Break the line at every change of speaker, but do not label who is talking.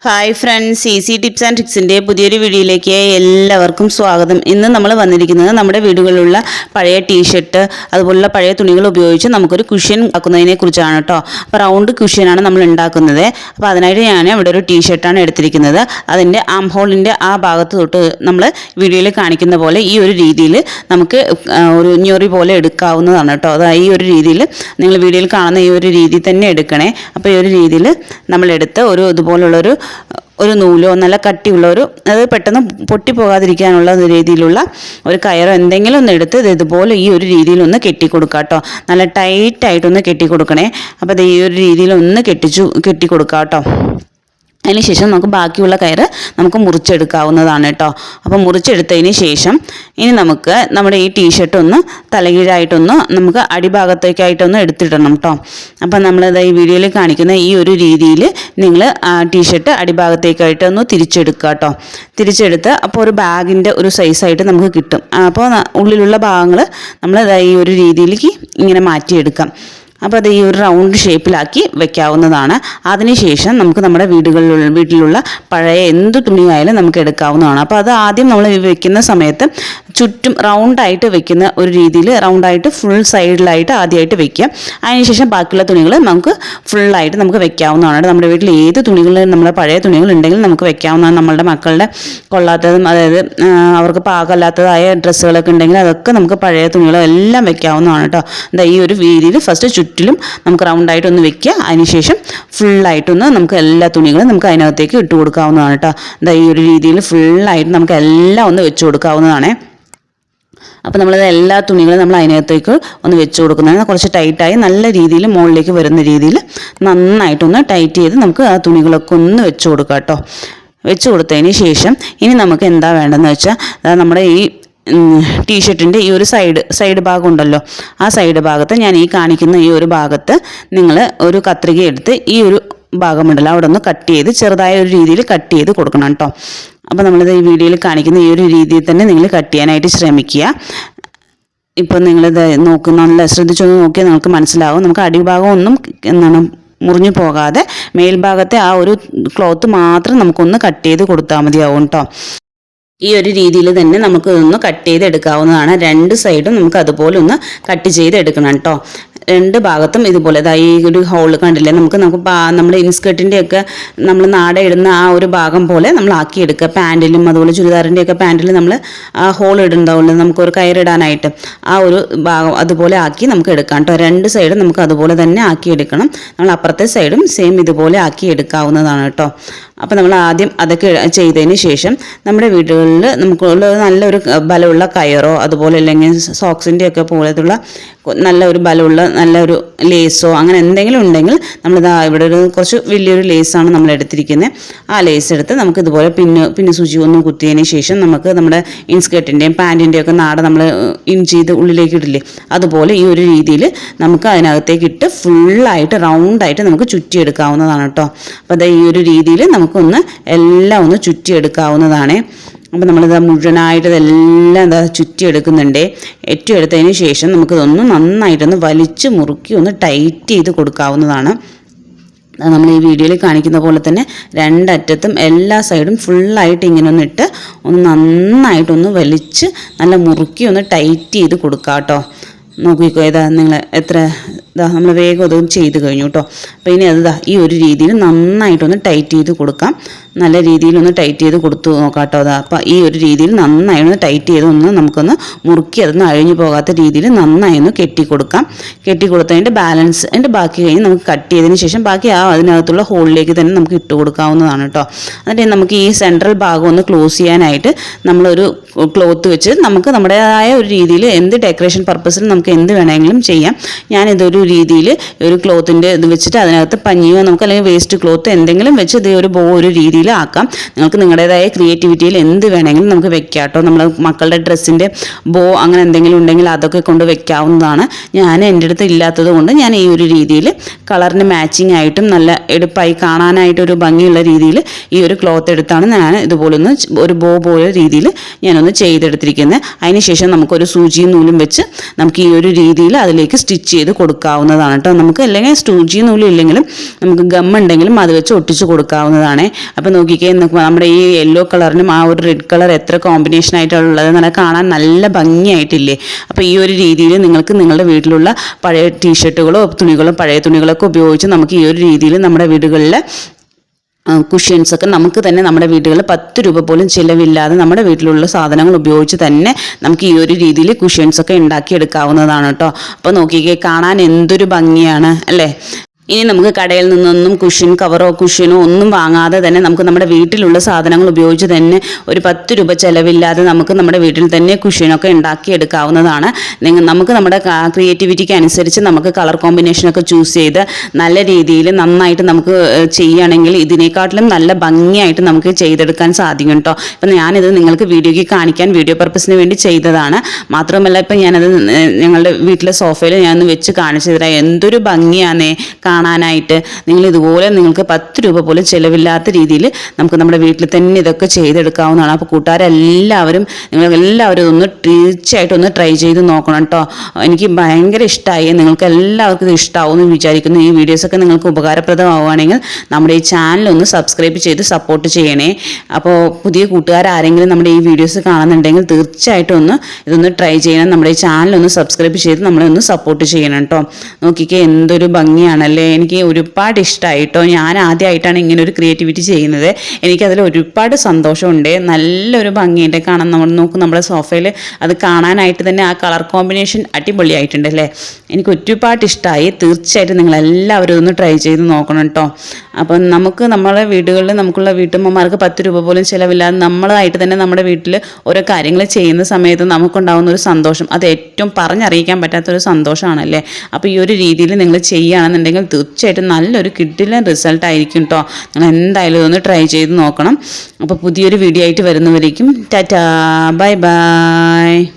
Hi friends, easy tips and ട്രിക്സിൻ്റെ പുതിയൊരു വീഡിയോയിലേക്ക് എല്ലാവർക്കും സ്വാഗതം. ഇന്ന് നമ്മൾ വന്നിരിക്കുന്നത് നമ്മുടെ വീടുകളിലുള്ള പഴയ ടീഷർട്ട് അതുപോലുള്ള പഴയ തുണികൾ ഉപയോഗിച്ച് നമുക്കൊരു കുഷ്യൻ ആക്കുന്നതിനെ കുറിച്ചാണ് കേട്ടോ. അപ്പോൾ റൗണ്ട് കുഷ്യനാണ് നമ്മൾ ഉണ്ടാക്കുന്നത്. അപ്പോൾ അതിനായിട്ട് ഞാൻ ഇവിടെ ഒരു ടീഷർട്ടാണ് എടുത്തിരിക്കുന്നത്. അതിൻ്റെ ആം ഹോളിൻ്റെ ആ ഭാഗത്ത് തൊട്ട് നമ്മൾ വീഡിയോയിൽ കാണിക്കുന്ന പോലെ ഈ ഒരു രീതിയിൽ നമുക്ക് ഒരു ഞൊറി പോലെ എടുക്കാവുന്നതാണ് കേട്ടോ. അതായത് ഈ ഒരു രീതിയിൽ നിങ്ങൾ വീഡിയോയിൽ കാണുന്ന ഈ ഒരു രീതി തന്നെ എടുക്കണേ. അപ്പോൾ ഈ ഒരു രീതിയിൽ നമ്മളെടുത്ത് ഇതുപോലുള്ളൊരു നൂലോ നല്ല കട്ടിയുള്ള അത് പെട്ടെന്ന് പൊട്ടിപ്പോകാതിരിക്കാനുള്ള രീതിയിലുള്ള ഒരു കയറോ എന്തെങ്കിലും ഒന്ന് എടുത്ത് ഇതുപോലെ ഈ ഒരു രീതിയിലൊന്ന് കെട്ടിക്കൊടുക്കുക കേട്ടോ. നല്ല ടൈറ്റായിട്ടൊന്ന് കെട്ടിക്കൊടുക്കണേ. അപ്പോൾ ഈ ഒരു രീതിയിലൊന്ന് കെട്ടിക്കൊടുക്കുക കേട്ടോ. അതിനുശേഷം നമുക്ക് ബാക്കിയുള്ള കയറ് നമുക്ക് മുറിച്ചെടുക്കാവുന്നതാണ് കേട്ടോ. അപ്പോൾ മുറിച്ചെടുത്തതിന് ശേഷം ഇനി നമുക്ക് നമ്മുടെ ഈ ടീഷർട്ട് ഒന്ന് തലകീഴായിട്ടൊന്ന് നമുക്ക് അടിഭാഗത്തേക്കായിട്ടൊന്ന് എടുത്തിടണം കേട്ടോ. അപ്പോൾ നമ്മളിത് ഈ വീഡിയോയിൽ കാണിക്കുന്ന ഈ ഒരു രീതിയിൽ നിങ്ങൾ ടീഷർട്ട് അടിഭാഗത്തേക്കായിട്ടൊന്ന് തിരിച്ചെടുക്കുക കേട്ടോ. തിരിച്ചെടുത്ത് അപ്പോൾ ഒരു ബാഗിൻ്റെ ഒരു സൈസായിട്ട് നമുക്ക് കിട്ടും. അപ്പോൾ ഉള്ളിലുള്ള ഭാഗങ്ങൾ നമ്മൾ ഈ ഒരു രീതിയിലേക്ക് ഇങ്ങനെ മാറ്റിയെടുക്കാം. അപ്പോൾ അത് ഈ ഒരു റൗണ്ട് ഷേപ്പിലാക്കി വെക്കാവുന്നതാണ്. അതിനുശേഷം നമുക്ക് നമ്മുടെ വീട്ടിലുള്ള പഴയ എന്ത് തുണിയായാലും നമുക്ക് എടുക്കാവുന്നതാണ്. അപ്പോൾ അത് ആദ്യം നമ്മൾ വെക്കുന്ന സമയത്ത് ചുറ്റും റൗണ്ടായിട്ട് വെക്കുന്ന ഒരു രീതിയിൽ റൗണ്ടായിട്ട് ഫുൾ സൈഡിലായിട്ട് ആദ്യമായിട്ട് വെക്കുക. അതിനുശേഷം ബാക്കിയുള്ള തുണികൾ നമുക്ക് ഫുള്ളായിട്ട് നമുക്ക് വെക്കാവുന്നതാണ്. നമ്മുടെ വീട്ടിൽ ഏത് തുണികൾ നമ്മുടെ പഴയ തുണികൾ ഉണ്ടെങ്കിൽ നമുക്ക് വെക്കാവുന്നതാണ്. നമ്മളുടെ മക്കളുടെ കൊള്ളാത്തതും അതായത് അവർക്ക് പാകമല്ലാത്തതായ ഡ്രസ്സുകളൊക്കെ ഉണ്ടെങ്കിൽ അതൊക്കെ നമുക്ക് പഴയ തുണികളെല്ലാം വെക്കാവുന്നതാണ് കേട്ടോ. എന്താ ഈ ഒരു രീതിയിൽ ഫസ്റ്റ് ചുറ്റിലും നമുക്ക് റൗണ്ടായിട്ടൊന്ന് വെക്കുക. അതിനുശേഷം ഫുള്ളായിട്ടൊന്ന് നമുക്ക് എല്ലാ തുണികളും നമുക്ക് അതിനകത്തേക്ക് ഇട്ട് കൊടുക്കാവുന്നതാണ് കേട്ടോ. എന്താ ഈ ഒരു രീതിയിൽ ഫുള്ളായിട്ട് നമുക്ക് എല്ലാം ഒന്ന് വെച്ച് കൊടുക്കാവുന്നതാണ്. അപ്പോൾ നമ്മളത് എല്ലാ തുണികളും നമ്മൾ അതിനകത്തേക്ക് ഒന്ന് വെച്ച് കൊടുക്കുന്നത് കുറച്ച് ടൈറ്റായി നല്ല രീതിയിൽ മുകളിലേക്ക് വരുന്ന രീതിയിൽ നന്നായിട്ടൊന്ന് ടൈറ്റ് ചെയ്ത് നമുക്ക് ആ തുണികളൊക്കെ ഒന്ന് വെച്ച് കൊടുക്കാം കേട്ടോ. വെച്ച് കൊടുത്തതിന് ശേഷം ഇനി നമുക്ക് എന്താ വേണ്ടതെന്ന് വെച്ചാൽ നമ്മുടെ ഈ ടീഷർട്ടിൻ്റെ ഈ ഒരു സൈഡ് ഭാഗം ഉണ്ടല്ലോ, ആ സൈഡ് ഭാഗത്ത് ഞാൻ ഈ കാണിക്കുന്ന ഈ ഒരു ഭാഗത്ത് നിങ്ങൾ ഒരു കത്രിക എടുത്ത് ഈ ഒരു ഭാഗമുണ്ടല്ലോ അവിടെ ഒന്ന് കട്ട് ചെയ്ത് ചെറുതായ ഒരു രീതിയിൽ കട്ട് ചെയ്ത് കൊടുക്കണം കേട്ടോ. അപ്പോൾ നമ്മളിത് ഈ വീഡിയോയിൽ കാണിക്കുന്ന ഈ ഒരു രീതിയിൽ തന്നെ നിങ്ങൾ കട്ട് ചെയ്യാനായിട്ട് ശ്രമിക്കുക. ഇപ്പോൾ നിങ്ങളിത് നല്ല ശ്രദ്ധിച്ചൊന്ന് നോക്കിയാൽ നിങ്ങൾക്ക് മനസ്സിലാവും. നമുക്ക് അടിഭാഗം ഒന്നും മുറിഞ്ഞു പോകാതെ മേൽഭാഗത്തെ ആ ഒരു ക്ലോത്ത് മാത്രം നമുക്കൊന്ന് കട്ട് ചെയ്ത് കൊടുത്താൽ മതിയാവും കേട്ടോ. ഈ ഒരു രീതിയിൽ തന്നെ നമുക്ക് ഇതൊന്ന് കട്ട് ചെയ്തെടുക്കാവുന്നതാണ്. രണ്ട് സൈഡും നമുക്ക് അതുപോലെ ഒന്ന് കട്ട് ചെയ്തെടുക്കണം കേട്ടോ. രണ്ട് ഭാഗത്തും ഇതുപോലെ ഈ ഒരു ഹോള് കണ്ടില്ലേ, നമ്മുടെ ഇൻസ്കേർട്ടിൻ്റെ ഒക്കെ നമ്മൾ നാട ഇടുന്ന ആ ഒരു ഭാഗം പോലെ നമ്മൾ ആക്കിയെടുക്കുക. പാൻറ്റിലും അതുപോലെ ചുരിദാറിൻ്റെ ഒക്കെ പാൻറ്റിൽ നമ്മൾ ആ ഹോൾ ഇടുന്നുണ്ടാവുമല്ലോ നമുക്കൊരു കയറിടാനായിട്ട്, ആ ഒരു ഭാഗം അതുപോലെ ആക്കി നമുക്ക് എടുക്കാം കേട്ടോ. രണ്ട് സൈഡും നമുക്ക് അതുപോലെ തന്നെ ആക്കിയെടുക്കണം. നമ്മൾ അപ്പുറത്തെ സൈഡും സെയിം ഇതുപോലെ ആക്കി എടുക്കാവുന്നതാണ് കേട്ടോ. അപ്പോൾ നമ്മൾ ആദ്യം അതൊക്കെ ചെയ്തതിന് ശേഷം നമ്മുടെ വീടുകളിൽ നമുക്കുള്ള നല്ലൊരു ബലമുള്ള കയറോ അതുപോലെ അല്ലെങ്കിൽ സോക്സിൻ്റെ ഒക്കെ പോലത്തുള്ള നല്ലൊരു ബലമുള്ള നല്ലൊരു ലേസോ അങ്ങനെ എന്തെങ്കിലും ഉണ്ടെങ്കിൽ ഇവിടെ കുറച്ച് വലിയൊരു ലേസാണ് നമ്മൾ എടുത്തിരിക്കുന്നത്. ആ ലേസ് എടുത്ത് നമുക്ക് ഇതുപോലെ പിന്നെ സൂചി ഒന്ന് കുത്തിയതിന് ശേഷം നമുക്ക് നമ്മുടെ ഇൻസ്കേർട്ടിൻ്റെയും പാൻറ്റിൻ്റെയും ഒക്കെ നാട നമ്മൾ ഇൻ ചെയ്ത് ഉള്ളിലേക്ക് ഇടില്ലേ, അതുപോലെ ഈ ഒരു രീതിയിൽ നമുക്ക് അതിനകത്തേക്ക് ഇട്ട് ഫുള്ളായിട്ട് റൗണ്ടായിട്ട് നമുക്ക് ചുറ്റിയെടുക്കാവുന്നതാണ് കേട്ടോ. അപ്പോൾ അത് ഈ ഒരു രീതിയിൽ നമുക്കൊന്ന് എല്ലാം ഒന്ന് ചുറ്റിയെടുക്കാവുന്നതാണ്. അപ്പോൾ നമ്മളിത് മുഴുവനായിട്ട് ഇതെല്ലാം ചുറ്റിയെടുക്കുന്നുണ്ട്. ഏറ്റവും എടുത്തതിന് ശേഷം നമുക്കിതൊന്ന് നന്നായിട്ടൊന്ന് വലിച്ച് മുറുക്കി ഒന്ന് ടൈറ്റ് ചെയ്ത് കൊടുക്കാവുന്നതാണ്. നമ്മൾ ഈ വീഡിയോയിൽ കാണിക്കുന്ന പോലെ തന്നെ രണ്ടറ്റത്തും എല്ലാ സൈഡും ഫുള്ളായിട്ട് ഇങ്ങനെ ഒന്നിട്ട് ഒന്ന് നന്നായിട്ടൊന്ന് വലിച്ച് നല്ല മുറുക്കി ഒന്ന് ടൈറ്റ് ചെയ്ത് കൊടുക്കാം കേട്ടോ. നോക്കിക്കോ, നിങ്ങൾ നമ്മൾ വേഗം അതും ചെയ്ത് കഴിഞ്ഞു കേട്ടോ. അപ്പോൾ ഇനി ഈ ഒരു രീതിയിൽ നന്നായിട്ടൊന്ന് ടൈറ്റ് ചെയ്ത് കൊടുക്കാം. നല്ല രീതിയിലൊന്ന് ടൈറ്റ് ചെയ്ത് കൊടുത്തു നോക്കാം കേട്ടോ. അപ്പോൾ ഈ ഒരു രീതിയിൽ നന്നായി ഒന്ന് ടൈറ്റ് ചെയ്ത് നമുക്കൊന്ന് മുറുക്കി അതൊന്ന് അഴിഞ്ഞു പോകാത്ത രീതിയിൽ നന്നായി ഒന്ന് കെട്ടിക്കൊടുക്കാം. കെട്ടിക്കൊടുത്തതിൻ്റെ അതിൻ്റെ ബാക്കി കഴിഞ്ഞ് നമുക്ക് കട്ട് ചെയ്തതിന് ശേഷം ബാക്കി അതിനകത്തുള്ള ഹോളിലേക്ക് തന്നെ നമുക്ക് ഇട്ട് കൊടുക്കാവുന്നതാണ് കേട്ടോ. എന്നിട്ട് നമുക്ക് ഈ സെൻട്രൽ ഭാഗം ഒന്ന് ക്ലോസ് ചെയ്യാനായിട്ട് നമ്മളൊരു ക്ലോത്ത് വെച്ച് നമുക്ക് നമ്മുടേതായ ഒരു രീതിയിൽ എന്ത് ഡെക്കറേഷൻ പർപ്പസിൽ നമുക്ക് എന്ത് വേണമെങ്കിലും ചെയ്യാം. ഞാനിതൊരു രീതിയിൽ ഒരു ക്ലോത്തിൻ്റെ ഇത് വെച്ചിട്ട് അതിനകത്ത് പഞ്ഞിയോ നമുക്ക് അല്ലെങ്കിൽ വേസ്റ്റ് ക്ലോത്ത് എന്തെങ്കിലും വെച്ച് ഇത് ഒരു ഒരു രീതിയിൽ ആക്കാം. നിങ്ങൾക്ക് നിങ്ങളുടേതായ ക്രിയേറ്റിവിറ്റിയിൽ എന്ത് വേണമെങ്കിലും നമുക്ക് വെക്കാം കേട്ടോ. നമ്മൾ മക്കളുടെ ഡ്രസ്സിൻ്റെ അങ്ങനെ എന്തെങ്കിലും ഉണ്ടെങ്കിൽ അതൊക്കെ കൊണ്ട് വെക്കാവുന്നതാണ്. ഞാൻ എൻ്റെ അടുത്ത് ഇല്ലാത്തത് കൊണ്ട് ഞാൻ ഈ ഒരു രീതിയിൽ കളറിന് മാച്ചിങ് ആയിട്ടും നല്ല എടുപ്പായി കാണാനായിട്ടൊരു ഭംഗിയുള്ള രീതിയിൽ ഈ ഒരു ക്ലോത്ത് എടുത്താണ് ഞാൻ ഇതുപോലൊന്ന് ഒരു പോലെ രീതിയിൽ ഞാനൊന്ന് ചെയ്തെടുത്തിരിക്കുന്നത്. അതിനുശേഷം നമുക്കൊരു സൂചിയും നൂലും വെച്ച് നമുക്ക് ഈ ഒരു രീതിയിൽ അതിലേക്ക് സ്റ്റിച്ച് ചെയ്ത് കൊടുക്കാവുന്നതാണ് കേട്ടോ. നമുക്ക് അല്ലെങ്കിൽ സൂചി നൂല് ഇല്ലെങ്കിലും നമുക്ക് ഗം ഉണ്ടെങ്കിലും അത് വെച്ച് ഒട്ടിച്ച് കൊടുക്കാവുന്നതാണ്. അപ്പോൾ നോക്കിക്കേ, നമ്മുടെ ഈ യെല്ലോ കളറിനും ആ ഒരു റെഡ് കളർ എത്ര കോമ്പിനേഷൻ ആയിട്ടുള്ളത് നല്ല കാണാൻ നല്ല ഭംഗിയായിട്ടില്ലേ. അപ്പോൾ ഈ ഒരു രീതിയിൽ നിങ്ങൾക്ക് നിങ്ങളുടെ വീട്ടിലുള്ള പഴയ ടീഷർട്ടുകളോ തുണികളോ പഴയ തുണികളൊക്കെ ഉപയോഗിച്ച് നമുക്ക് ഈ ഒരു രീതിയിൽ നമ്മുടെ വീടുകളിൽ കുഷ്യൻസൊക്കെ നമുക്ക് തന്നെ നമ്മുടെ വീടുകളിൽ 10 രൂപ പോലും ചിലവില്ലാതെ നമ്മുടെ വീട്ടിലുള്ള സാധനങ്ങൾ ഉപയോഗിച്ച് തന്നെ നമുക്ക് ഈ ഒരു രീതിയിൽ കുഷ്യൻസൊക്കെ ഉണ്ടാക്കിയെടുക്കാവുന്നതാണ് കേട്ടോ. അപ്പോൾ നോക്കിക്കേ, കാണാൻ എന്തൊരു ഭംഗിയാണ് അല്ലേ. ഇനി നമുക്ക് കടയിൽ നിന്നൊന്നും കുഷ്യൻ കവറോ കുഷ്യനോ ഒന്നും വാങ്ങാതെ തന്നെ നമുക്ക് നമ്മുടെ വീട്ടിലുള്ള സാധനങ്ങൾ ഉപയോഗിച്ച് തന്നെ ഒരു 10 രൂപ ചിലവില്ലാതെ നമുക്ക് നമ്മുടെ വീട്ടിൽ തന്നെ കുഷ്യനൊക്കെ ഉണ്ടാക്കിയെടുക്കാവുന്നതാണ്. നമുക്ക് നമ്മുടെ ക്രിയേറ്റിവിറ്റിക്ക് അനുസരിച്ച് നമുക്ക് കളർ കോമ്പിനേഷനൊക്കെ ചൂസ് ചെയ്ത് നല്ല രീതിയിൽ നന്നായിട്ട് നമുക്ക് ചെയ്യുകയാണെങ്കിൽ ഇതിനേക്കാട്ടിലും നല്ല ഭംഗിയായിട്ട് നമുക്ക് ചെയ്തെടുക്കാൻ സാധിക്കും കേട്ടോ. ഇപ്പം ഞാനിത് നിങ്ങൾക്ക് വീഡിയോയ്ക്ക് കാണിക്കാൻ വീഡിയോ പർപ്പസിന് വേണ്ടി ചെയ്തതാണ്. മാത്രമല്ല ഇപ്പം ഞാനത് ഞങ്ങളുടെ വീട്ടിലെ സോഫയിൽ ഞാനൊന്ന് വെച്ച് കാണിച്ചു തരാം. എന്തൊരു ഭംഗിയാണേ കാണാനായിട്ട്. നിങ്ങൾ ഇതുപോലെ നിങ്ങൾക്ക് 10 രൂപ പോലും ചിലവില്ലാത്ത രീതിയിൽ നമുക്ക് നമ്മുടെ വീട്ടിൽ തന്നെ ഇതൊക്കെ ചെയ്തെടുക്കാവുന്നതാണ്. അപ്പോൾ കൂട്ടുകാരെല്ലാവരും നിങ്ങളെല്ലാവരും ഒന്ന് തീർച്ചയായിട്ടും ഒന്ന് ട്രൈ ചെയ്ത് നോക്കണം കേട്ടോ. എനിക്ക് ഭയങ്കര ഇഷ്ടമായി. നിങ്ങൾക്ക് എല്ലാവർക്കും ഇത് ഇഷ്ടമാവുമെന്ന് വിചാരിക്കുന്നു. ഈ വീഡിയോസൊക്കെ നിങ്ങൾക്ക് ഉപകാരപ്രദമാവുകയാണെങ്കിൽ നമ്മുടെ ഈ ചാനൽ ഒന്ന് സബ്സ്ക്രൈബ് ചെയ്ത് സപ്പോർട്ട് ചെയ്യണേ. അപ്പോൾ പുതിയ കൂട്ടുകാരാരെങ്കിലും നമ്മുടെ ഈ വീഡിയോസ് കാണുന്നുണ്ടെങ്കിൽ തീർച്ചയായിട്ടും ഇതൊന്ന് ട്രൈ ചെയ്യണം. നമ്മുടെ ഈ ചാനൽ ഒന്ന് സബ്സ്ക്രൈബ് ചെയ്ത് നമ്മളെ ഒന്ന് സപ്പോർട്ട് ചെയ്യണം കേട്ടോ. നോക്കിക്കേ, എന്തൊരു ഭംഗിയാണല്ലേ. എനിക്ക് ഒരുപാട് ഇഷ്ടമായി കേട്ടോ. ഞാൻ ആദ്യമായിട്ടാണ് ഇങ്ങനെ ഒരു ക്രിയേറ്റിവിറ്റി ചെയ്യുന്നത്. എനിക്കതിൽ ഒരുപാട് സന്തോഷമുണ്ട്. നല്ലൊരു ഭംഗിയുണ്ട് കാണാൻ. നമ്മൾ നോക്കും, നമ്മുടെ സോഫയിൽ അത് കാണാനായിട്ട് തന്നെ ആ കളർ കോമ്പിനേഷൻ അടിപൊളിയായിട്ടുണ്ട് അല്ലേ. എനിക്ക് ഒരുപാട് ഇഷ്ടമായി. തീർച്ചയായിട്ടും നിങ്ങളെല്ലാവരും ഒന്ന് ട്രൈ ചെയ്ത് നോക്കണം കേട്ടോ. അപ്പം നമുക്ക് നമ്മുടെ വീടുകളിൽ നമുക്കുള്ള വീട്ടമ്മമാർക്ക് 10 രൂപ പോലും ചിലവില്ലാതെ നമ്മളായിട്ട് തന്നെ നമ്മുടെ വീട്ടിൽ ഓരോ കാര്യങ്ങൾ ചെയ്യുന്ന സമയത്ത് നമുക്കുണ്ടാകുന്ന ഒരു സന്തോഷം അത് ഏറ്റവും പറഞ്ഞറിയിക്കാൻ പറ്റാത്തൊരു സന്തോഷമാണല്ലേ. അപ്പോൾ ഈ ഒരു രീതിയിൽ നിങ്ങൾ ചെയ്യുകയാണെന്നുണ്ടെങ്കിൽ തീർച്ചയായിട്ടും നല്ലൊരു കിഡിലൻ റിസൾട്ട് ആയിരിക്കും കേട്ടോ. നിങ്ങൾ എന്തായാലും ഇതൊന്ന് ട്രൈ ചെയ്ത് നോക്കണം. അപ്പോൾ പുതിയൊരു വീഡിയോ ആയിട്ട് വരുന്നവരേക്കും ടാറ്റാ, ബൈ ബൈ.